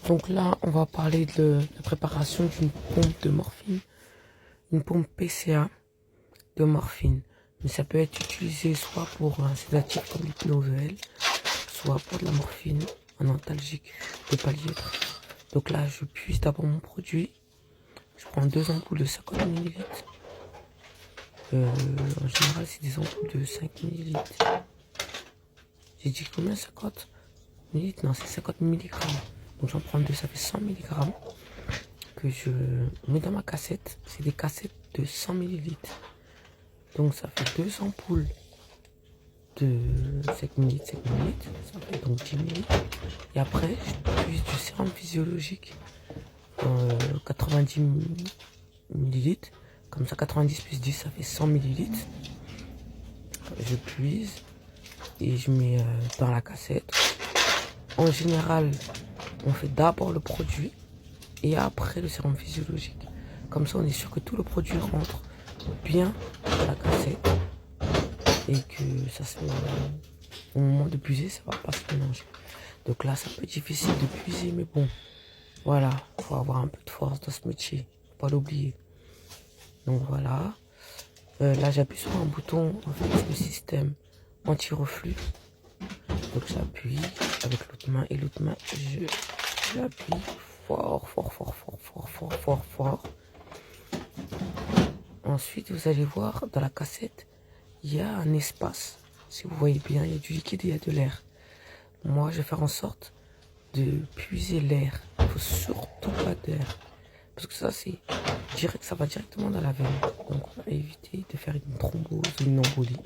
Donc là, on va parler de la préparation d'une pompe de morphine, une pompe PCA de morphine. Mais ça peut être utilisé soit pour un sédatif comme l'hypnovel, soit pour de la morphine, un antalgique de palier. Donc là, je puise d'abord mon produit. Je prends 2 ampoules de 50 ml. En général, c'est des ampoules de 5 ml. J'ai dit combien? 50 ml? Non, c'est 50 mg. Donc j'en prends 2, ça fait 100 mg. Que je mets dans ma cassette. C'est des cassettes de 100 ml. Donc ça fait 2 ampoules de 5 ml, 5 ml. Ça fait donc 10 ml. Et après, je puise du sérum physiologique. 90 ml. Comme ça, 90 plus 10, ça fait 100 ml. Je puise et je mets dans la cassette. En général, on fait d'abord le produit et après le sérum physiologique. Comme ça, on est sûr que tout le produit rentre bien dans la cassette et que ça se au moment de puiser, ça va pas se mélanger. Donc là, c'est un peu difficile de puiser, mais bon, voilà, faut avoir un peu de force dans ce métier, faut pas l'oublier. Donc voilà, là j'appuie sur un bouton, en fait c'est le système anti-reflux. Donc j'appuie avec l'autre main et l'autre main, j'appuie fort, fort, fort, fort, fort, fort, fort, fort. Ensuite, vous allez voir dans la cassette, il y a un espace. Si vous voyez bien, il y a du liquide et il y a de l'air. Moi, je vais faire en sorte de puiser l'air. Il ne faut surtout pas d'air. Parce que ça, ça va directement dans la veine. Donc, on va éviter de faire une thrombose ou une embolie.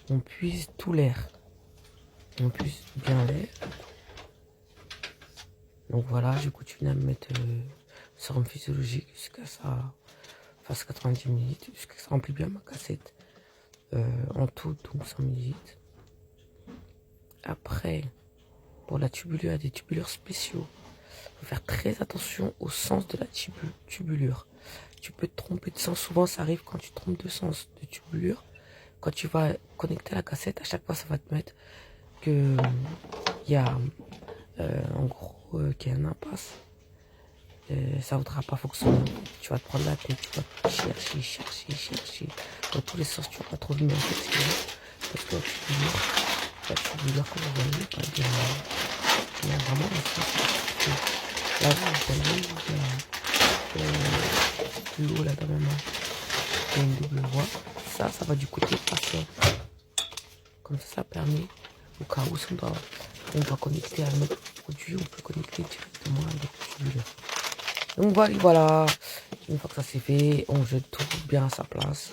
On puise tout l'air. On puise bien l'air. Donc voilà, je continue à mettre le sérum physiologique jusqu'à ça fasse 90 ml, jusqu'à ce que ça remplit bien ma cassette. En tout, donc 100 ml. Après, pour la tubulure, il y a des tubulures spéciaux. Il faut faire très attention au sens de la tubulure. Tu peux te tromper de sens. Souvent, ça arrive quand tu te trompes de sens de tubulure. Quand tu vas connecter la cassette, à chaque fois, ça va te mettre que il y a en gros qu'il y a un impasse. Ça ne voudra pas fonctionner. Tu vas te prendre la tête, tu vas chercher. Dans tous les sens, tu vas pas trouver, mais en fait, c'est là. Parce que la tubulure, comme vous voyez, il y a vraiment un sens. Là, vous voyez, il y a plus haut là dans ma main. Il y a une double voie. Ça va du côté patient. Comme ça permet, au cas où on doit connecter à notre produit, on peut connecter directement avec la tubulure. Donc voilà, une fois que ça c'est fait, on jette tout bien à sa place.